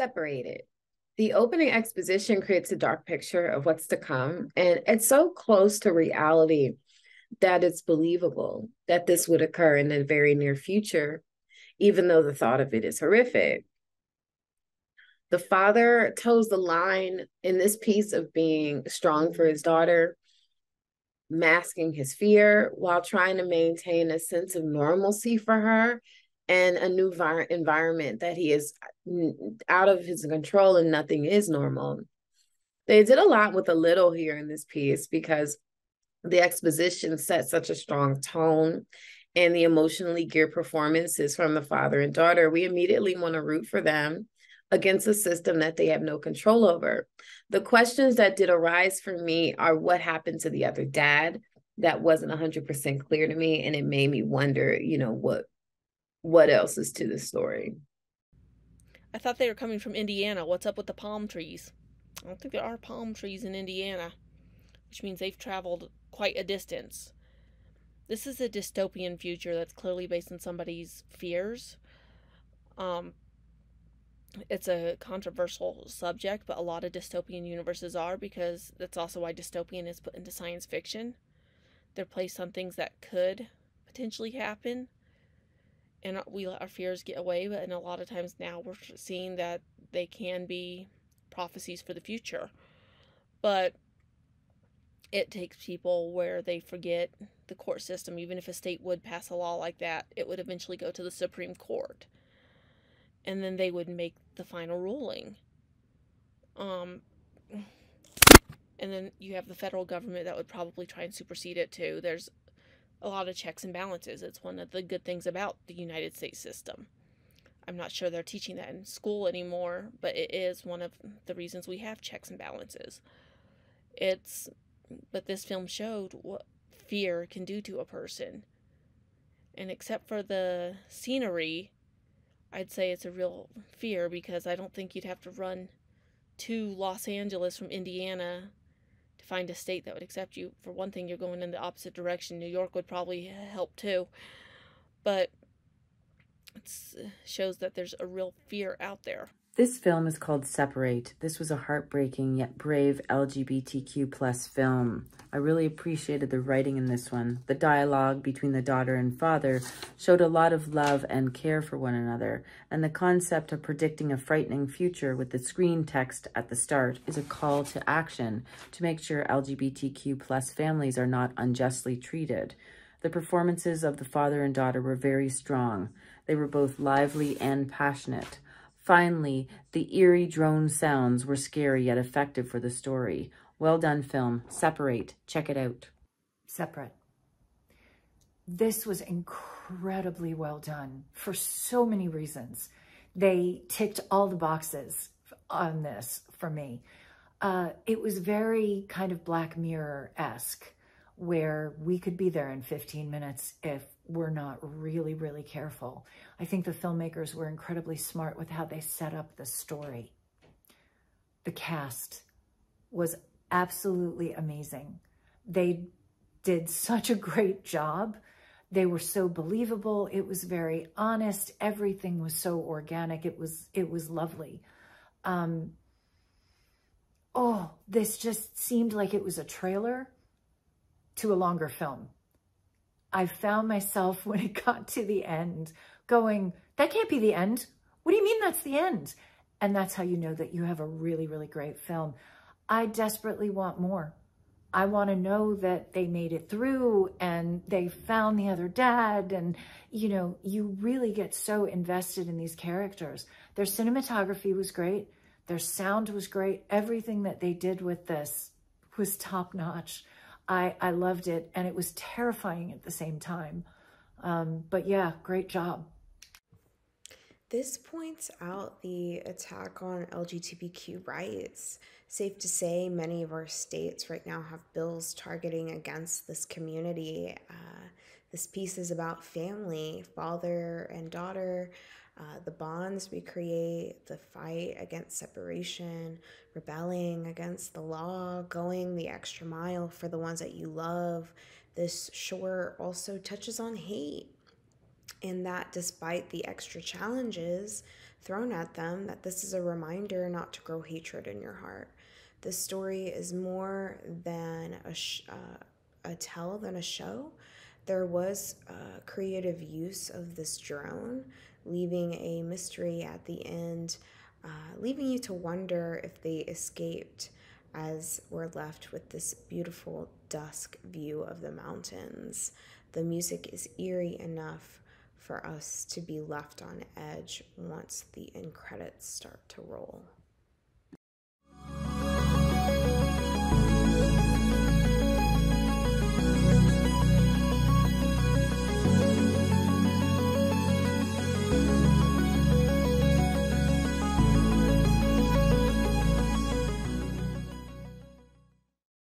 Separated. The opening exposition creates a dark picture of what's to come, and it's so close to reality that it's believable that this would occur in the very near future, even though the thought of it is horrific. The father toes the line in this piece of being strong for his daughter, masking his fear while trying to maintain a sense of normalcy for her and a new environment that he is out of his control and nothing is normal. They did a lot with a little here in this piece because the exposition set such a strong tone and the emotionally geared performances from the father and daughter. We immediately want to root for them against a system that they have no control over. The questions that did arise for me are what happened to the other dad. That wasn't 100% clear to me, and it made me wonder, what else is to the story. I thought they were coming from Indiana. What's up with the palm trees? I don't think there are palm trees in Indiana, which means they've traveled quite a distance. This is a dystopian future that's clearly based on somebody's fears. Um, it's a controversial subject, but a lot of dystopian universes are, because that's also why dystopian is put into science fiction. They're placed on things that could potentially happen, and we let our fears get away. But in a lot of times now, we're seeing that they can be prophecies for the future. But it takes people where they forget the court system. Even if a state would pass a law like that, it would eventually go to the Supreme Court, and then they would make the final ruling. Um, and then you have the federal government that would probably try and supersede it too. There's a lot of checks and balances. It's one of the good things about the United States system. I'm not sure they're teaching that in school anymore, but it is one of the reasons we have checks and balances. But this film showed what fear can do to a person. And except for the scenery, I'd say it's a real fear, because I don't think you'd have to run to Los Angeles from Indiana to find a state that would accept you. For one thing, you're going in the opposite direction. New York would probably help too. But it shows that there's a real fear out there. This film is called Separate. This was a heartbreaking yet brave LGBTQ plus film. I really appreciated the writing in this one. The dialogue between the daughter and father showed a lot of love and care for one another, and the concept of predicting a frightening future with the screen text at the start is a call to action to make sure LGBTQ plus families are not unjustly treated. The performances of the father and daughter were very strong. They were both lively and passionate. Finally, the eerie drone sounds were scary yet effective for the story. Well done film. Separate. Check it out. Separate. This was incredibly well done for so many reasons. They ticked all the boxes on this for me. It was very kind of Black Mirror-esque, where we could be there in 15 minutes if we're not really, really careful. I think the filmmakers were incredibly smart with how they set up the story. The cast was absolutely amazing. They did such a great job. They were so believable. It was very honest. Everything was so organic. It was lovely. This just seemed like it was a trailer to a longer film. I found myself, when it got to the end, going, that can't be the end. What do you mean that's the end? And that's how you know that you have a really, really great film. I desperately want more. I want to know that they made it through and they found the other dad. And, you really get so invested in these characters. Their cinematography was great. Their sound was great. Everything that they did with this was top notch. I loved it, and it was terrifying at the same time. But yeah, great job. This points out the attack on LGBTQ rights. Safe to say, many of our states right now have bills targeting against this community. This piece is about family, father and daughter, the bonds we create, the fight against separation, rebelling against the law, going the extra mile for the ones that you love. This short also touches on hate. and that despite the extra challenges thrown at them, that this is a reminder not to grow hatred in your heart. This story is more than a tell than a show. There was creative use of this drone, leaving a mystery at the end, leaving you to wonder if they escaped, as we're left with this beautiful dusk view of the mountains. The music is eerie enough for us to be left on edge once the end credits start to roll.